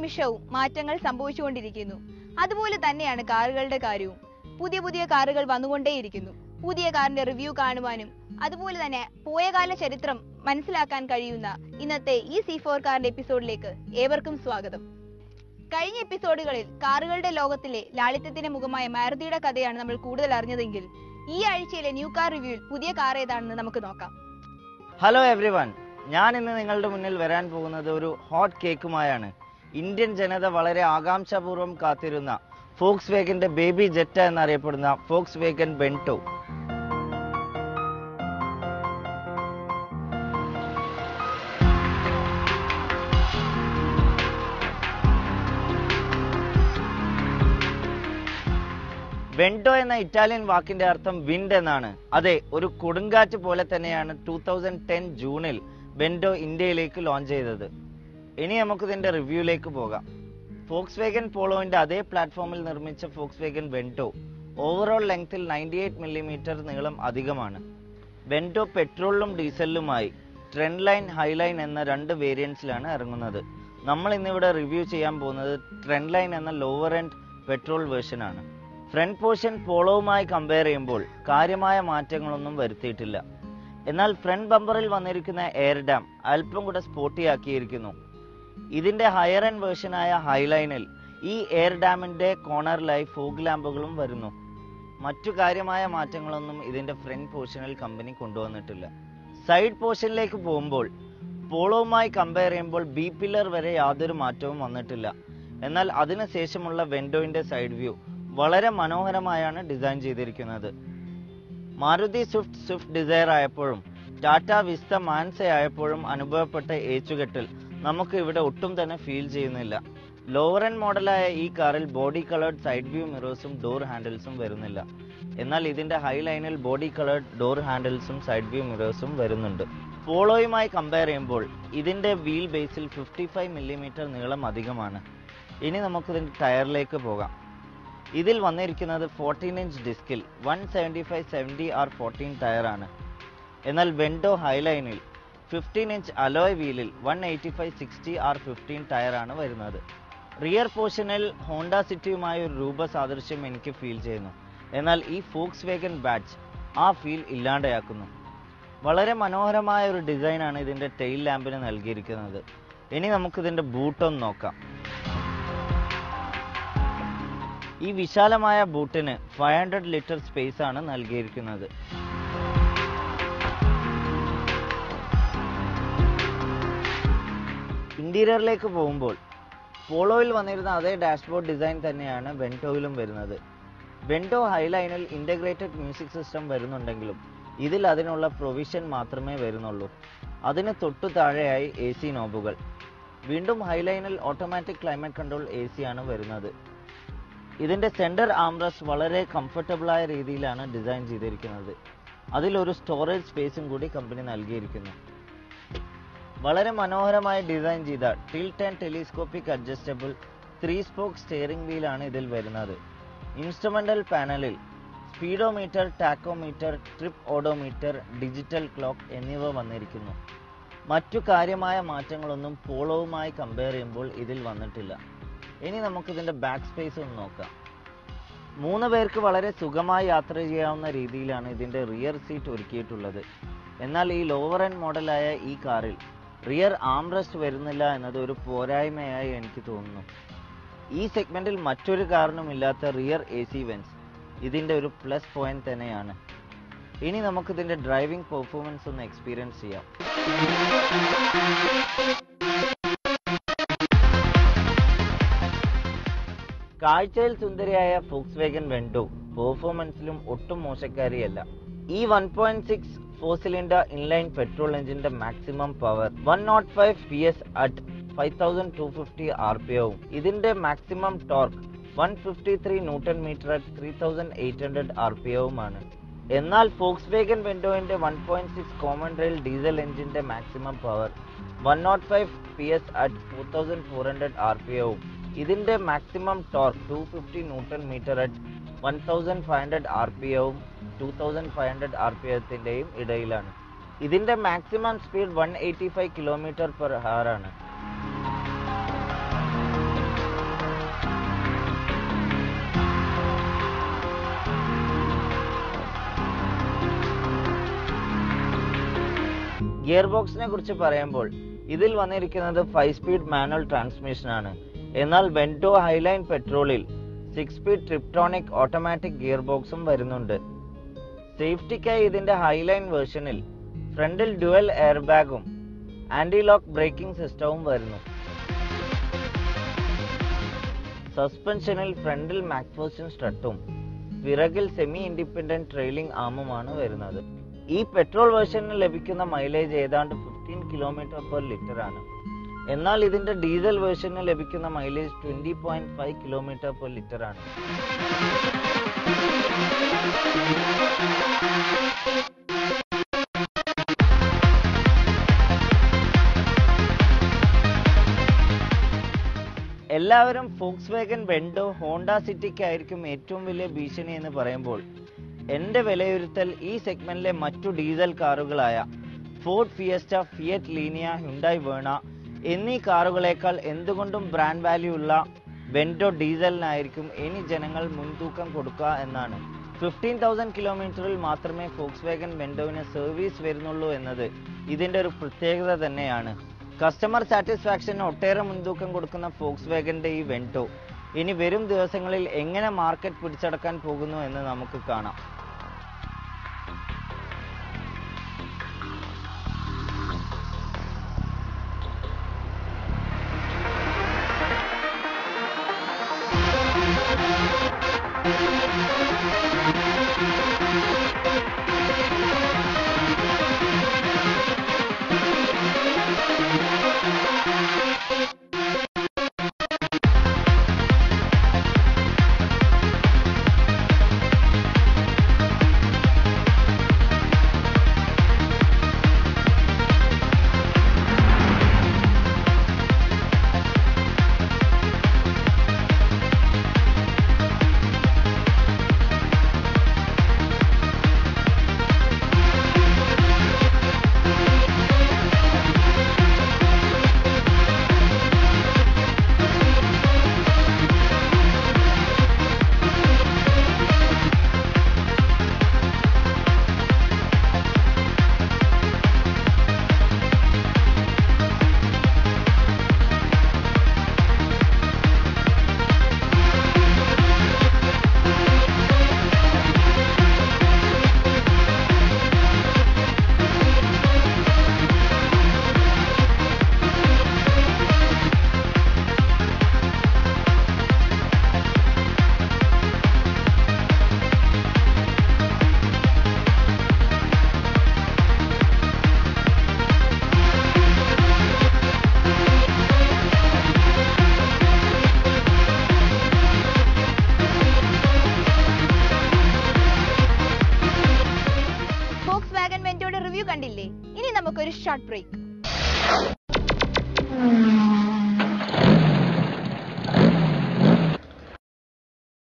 നിമിഷവും മാറ്റങ്ങൾ സംഭവിച്ചുകൊണ്ടിരിക്കുന്നു. അതുപോലെ തന്നെയാണ് കാറുകളുടെ കാര്യവും. പുതിയ പുതിയ കാറുകൾ വന്നുകൊണ്ടേയിരിക്കുന്നു. പുതിയ കാറിന്റെ റിവ്യൂ കാണുവാനും അതുപോലെ തന്നെ പോയകാല ചരിത്രം മനസ്സിലാക്കാൻ കഴിയുന്ന ഇന്നത്തെ ഈ C4 കാറിന്റെ എപ്പിസോഡിലേക്ക് ഏവർക്കും സ്വാഗതം. കഴിഞ്ഞ എപ്പിസോഡുകളിൽ കാറുകളുടെ ലോകത്തിലെ ലാളിത്യത്തിന്റെ മുഖമായ മാരുതിയുടെ കഥയാണ് നമ്മൾ കൂടുതൽ അറിഞ്ഞതെങ്കിൽ ഈ ആഴ്ചയിലെ ന്യൂ കാർ റിവ്യൂവിൽ പുതിയ കാർ ഏതാണെന്ന് നമുക്ക് നോക്കാം. ഹലോ എവ്രിവൺ, ഞാൻ ഇന്ന് നിങ്ങളുടെ മുന്നിൽ വരാൻ പോകുന്നത് ഒരു ഹോട്ട് കേക്കുമായാണ്. ഇന്ത്യൻ ജനത വളരെ ആകാംക്ഷാപൂർവ്വം കാത്തിരുന്ന ഫോക്സ് വേഗന്റെ ബേബി ജെറ്റ എന്നറിയപ്പെടുന്ന ഫോക്സ് വേഗൻ വെൻറ്റോ. വെൻറ്റോ എന്ന ഇറ്റാലിയൻ വാക്കിന്റെ അർത്ഥം വിൻഡ് എന്നാണ്. അതെ, ഒരു കൊടുങ്കാറ്റ് പോലെ തന്നെയാണ് 2010 ജൂണിൽ വെൻറ്റോ ഇന്ത്യയിലേക്ക് ലോഞ്ച് ചെയ്തത്. ഇനി നമുക്ക് ഇതിന്റെ റിവ്യൂയിലേക്ക് പോകാം. ഫോക്സ് വേഗൻ പോളോവിന്റെ അതേ പ്ലാറ്റ്ഫോമിൽ നിർമ്മിച്ച ഫോക്സ് വേഗൻ വെൻറ്റോ ഓവറോൾ ലെങ്ത്തിൽ 98 മില്ലിമീറ്റർ നീളം അധികമാണ്. വെൻറ്റോ പെട്രോളിലും ഡീസലിലുമായി ട്രെൻഡ് ലൈൻ, ഹൈലൈൻ എന്ന രണ്ട് വേരിയൻസിലാണ് ഇറങ്ങുന്നത്. നമ്മൾ ഇന്നിവിടെ റിവ്യൂ ചെയ്യാൻ പോകുന്നത് ട്രെൻഡ് ലൈൻ എന്ന ലോവർ എൻഡ് പെട്രോൾ വേർഷനാണ്. ഫ്രണ്ട് പോർഷൻ പോളോവുമായി കമ്പയർ ചെയ്യുമ്പോൾ കാര്യമായ മാറ്റങ്ങളൊന്നും വരുത്തിയിട്ടില്ല. എന്നാൽ ഫ്രണ്ട് ബമ്പറിൽ വന്നിരിക്കുന്ന എയർ ഡാം അല്പം കൂടെ സ്പോർട്ടിയാക്കിയിരിക്കുന്നു. ഇതിന്റെ ഹയർ എൻഡ് വേർഷനായ ഹൈലൈനിൽ ഈ എയർ ഡാമിന്റെ കോർണറിലായി ഫോഗ് ലാമ്പുകളും വരുന്നു. മറ്റു കാര്യമായ മാറ്റങ്ങളൊന്നും ഇതിന്റെ ഫ്രണ്ട് പോർഷനിൽ കമ്പനി കൊണ്ടുവന്നിട്ടില്ല. സൈഡ് പോർഷനിലേക്ക് പോകുമ്പോൾ പോളോവുമായി കമ്പയർ ചെയ്യുമ്പോൾ ബി പില്ലർ വരെ യാതൊരു മാറ്റവും വന്നിട്ടില്ല. എന്നാൽ അതിനുശേഷമുള്ള വെൻറ്റോയുടെ സൈഡ് വ്യൂ വളരെ മനോഹരമായാണ് ഡിസൈൻ ചെയ്തിരിക്കുന്നത്. മാരുതി സ്വിഫ്റ്റ് ഡിസയർ ആയപ്പോഴും ടാറ്റ വിസ്ത മാൻസ ആയപ്പോഴും അനുഭവപ്പെട്ട ഏച്ചുകെട്ടിൽ നമുക്ക് ഇവിടെ ഒട്ടും തന്നെ ഫീൽ ചെയ്യുന്നില്ല. ലോവർ എൻഡ് മോഡലായ ഈ കാറിൽ ബോഡി കളേർഡ് സൈഡ് വ്യൂ മിറേഴ്സും ഡോർ ഹാൻഡിൽസും വരുന്നില്ല. എന്നാൽ ഇതിന്റെ ഹൈ ലൈനിൽ ബോഡി കളേർഡ് ഡോർ ഹാൻഡിൽസും സൈഡ് വ്യൂ മിറേഴ്സും വരുന്നുണ്ട്. പോളോയുമായി കമ്പയർ ചെയ്യുമ്പോൾ ഇതിന്റെ വീൽ ബേസിൽ 55 മില്ലിമീറ്റർ നീളം അധികമാണ്. ഇനി നമുക്കിതിന്റെ ടയറിലേക്ക് പോകാം. ഇതിൽ വന്നിരിക്കുന്നത് 14 ഇഞ്ച് ഡിസ്കിൽ 175/70R14 ടയറാണ്. എന്നാൽ വെൻറ്റോ ഹൈലൈനിൽ 15 ഇഞ്ച് അലോയ് വീലിൽ 185/60R15 ടയറാണ് വരുന്നത്. റിയർ പോർഷനിൽ ഹോണ്ട സിറ്റിയുമായി ഒരു രൂപ സാദൃശ്യം എനിക്ക് ഫീൽ ചെയ്യുന്നു. എന്നാൽ ഈ ഫോക്സ് വേഗൻ ബാഡ്ജ് ആ ഫീൽ ഇല്ലാണ്ടാക്കുന്നു. വളരെ മനോഹരമായ ഒരു ഡിസൈനാണ് ഇതിൻ്റെ ടെയിൽ ലാമ്പിന് നൽകിയിരിക്കുന്നത്. ഇനി നമുക്കിതിൻ്റെ ബൂട്ടൊന്ന് നോക്കാം. ഈ വിശാലമായ ബൂട്ടിന് 500 ലിറ്റർ സ്പേസ് ആണ് നൽകിയിരിക്കുന്നത്. ഇന്റീരിയറിലേക്ക് പോകുമ്പോൾ പോളോയിൽ വന്നിരുന്ന അതേ ഡാഷ്ബോർഡ് ഡിസൈൻ തന്നെയാണ് വെൻറ്റോയിലും വരുന്നത്. വെൻറ്റോ ഹൈലൈനിൽ ഇന്റഗ്രേറ്റഡ് മ്യൂസിക് സിസ്റ്റം വരുന്നുണ്ടെങ്കിലും ഇതിൽ അതിനുള്ള പ്രൊവിഷൻ മാത്രമേ വരുന്നുള്ളൂ. അതിന് തൊട്ടു താഴെയായി AC നോബുകൾ. വീണ്ടും ഹൈലൈനിൽ ഓട്ടോമാറ്റിക് ക്ലൈമറ്റ് കൺട്രോൾ AC ആണ് വരുന്നത്. ഇതിന്റെ സെന്റർ ആംറസ്റ്റ് വളരെ കംഫർട്ടബിളായ രീതിയിലാണ് ഡിസൈൻ ചെയ്തിരിക്കുന്നത്. അതിലൊരു സ്റ്റോറേജ് സ്പേസും കൂടി കമ്പനി നൽകിയിരിക്കുന്നു. വളരെ മനോഹരമായി ഡിസൈൻ ചെയ്ത tilt and telescopic adjustable 3 spoke steering വീലാണ് ഇതിൽ വരുന്നത്. ഇൻസ്ട്രുമെന്റൽ പാനലിൽ speedometer, tachometer, trip odometer, digital clock എന്നിവ വന്നിരിക്കുന്നു. മറ്റു കാര്യമായ മാറ്റങ്ങളൊന്നും പോളോവുമായി കമ്പയർ ചെയ്യുമ്പോൾ ഇതിൽ വന്നിട്ടില്ല. ഇനി നമുക്കിതിൻ്റെ ബാക്ക് സ്പേസ് ഒന്ന് നോക്കാം. 3 പേർക്ക് വളരെ സുഖമായി യാത്ര ചെയ്യാവുന്ന രീതിയിലാണ് ഇതിൻ്റെ റിയർ സീറ്റ് ഒരുക്കിയിട്ടുള്ളത്. എന്നാൽ ഈ ലോവർ എൻഡ് മോഡലായ ഈ കാറിൽ റിയർ ആംറസ്റ്റ് വരുന്നില്ല എന്നത് ഒരു പോരായ്മയായി എനിക്ക് തോന്നുന്നു. ഈ സെഗ്മെന്റിൽ മറ്റൊരു കാറിനും ഇല്ലാത്ത റിയർ AC വെൻസ് ഇതിൻ്റെ ഒരു പ്ലസ് പോയിന്റ് തന്നെയാണ്. ഇനി നമുക്കിതിൻ്റെ ഡ്രൈവിംഗ് പെർഫോമൻസ് ഒന്ന് എക്സ്പീരിയൻസ് ചെയ്യാം. കാഴ്ചയിൽ സുന്ദരിയായ ഫോക്സ് വേഗൻ വെൻറ്റോ പെർഫോമൻസിലും ഒട്ടും മോശക്കാരിയല്ല. ഈ 1.6 4 സിലിണ്ടർ ഇൻലൈൻ പെട്രോൾ എഞ്ചിന്റെ maximum power 105 PS at 5250 RPM. ഇതിന്റെ maximum torque 153 newton metre at 3800 RPM ആണ്. എന്നാൽ ഫോക്സ് വേഗൻ വെൻറ്റോയുടെ 1.6 കോമൺ റെയിൽ ഡീസൽ എഞ്ചിന്റെ maximum power 105 PS at 4400 RPM. ഇതിന്റെ maximum torque 250 newton metre at 1500 RPM 2500 RPMത്തിന്റെയും ഇടയിലാണ്. ഇതിന്റെ മാക്സിമം സ്പീഡ് 185 km/h ആണ്. ഗിയർ ബോക്സിനെ കുറിച്ച് പറയുമ്പോൾ ഇതിൽ വന്നിരിക്കുന്നത് 5 സ്പീഡ് മാനുവൽ ട്രാൻസ്മിഷൻ ആണ്. എന്നാൽ വെൻഡോ ഹൈലൈൻ പെട്രോളിൽ 6 സ്പീഡ് ട്രിപ്റ്റോണിക് ഓട്ടോമാറ്റിക് ഗിയർ ബോക്സും വരുന്നുണ്ട്. സേഫ്റ്റിക്കായി ഇതിന്റെ ഹൈലൈൻ വേർഷനിൽ ഫ്രണ്ടിൽ ഡ്യുവൽ എയർ ബാഗും ആന്റി ലോക്ക് ബ്രേക്കിംഗ് സിസ്റ്റവും വരുന്നു. സസ്പെൻഷനിൽ ഫ്രണ്ടിൽ മാക്ഫേഴ്സൺ സ്ട്രട്ടും പിറകിൽ സെമി ഇൻഡിപെൻഡന്റ് ട്രെയിലിംഗ് ആമുമാണ് വരുന്നത്. ഈ പെട്രോൾ വേർഷനിൽ ലഭിക്കുന്ന മൈലേജ് ഏതാണ്ട് 15 km/L ആണ്. എന്നാൽ ഇതിന്റെ ഡീസൽ വേർഷനിൽ ലഭിക്കുന്ന മൈലേജ് 20.5 km/L ആണ്. എല്ലാവരും ഫോക്സ്വാഗൻ വെൻഡോ ഹോണ്ട സിറ്റിക്കായിരിക്കും ഏറ്റവും വലിയ ഭീഷണി എന്ന് പറയുമ്പോൾ എൻ്റെ വിലയിരുത്തൽ ഈ സെഗ്മെന്റിലെ മറ്റു ഡീസൽ കാറുകളായ Ford Fiesta, Fiat Linea, Hyundai Verna എന്നീ കാറുകളേക്കാൾ എന്തുകൊണ്ടും ബ്രാൻഡ് വാല്യൂ ഉള്ള വെൻഡോ ഡീസലിനായിരിക്കും ഇനി ജനങ്ങൾ മുൻതൂക്കം കൊടുക്കുക എന്നാണ്. 15,000 കിലോമീറ്ററിൽ മാത്രമേ ഫോക്സ്വാഗൻ വെൻഡോവിന് സർവീസ് വരുന്നുള്ളൂ എന്നത് ഇതിൻ്റെ ഒരു പ്രത്യേകത തന്നെയാണ്. കസ്റ്റമർ സാറ്റിസ്ഫാക്ഷന് ഒട്ടേറെ മുൻതൂക്കം കൊടുക്കുന്ന ഫോക്സ്വാഗന്റെ ഈ വെൻഡോ ഇനി വരും ദിവസങ്ങളിൽ എങ്ങനെ മാർക്കറ്റ് പിടിച്ചടക്കാൻ പോകുന്നു എന്ന് നമുക്ക് കാണാം. റിവ്യൂ കണ്ടില്ലേ? ഇനി നമുക്കൊരു ഷോർട്ട് ബ്രേക്ക്.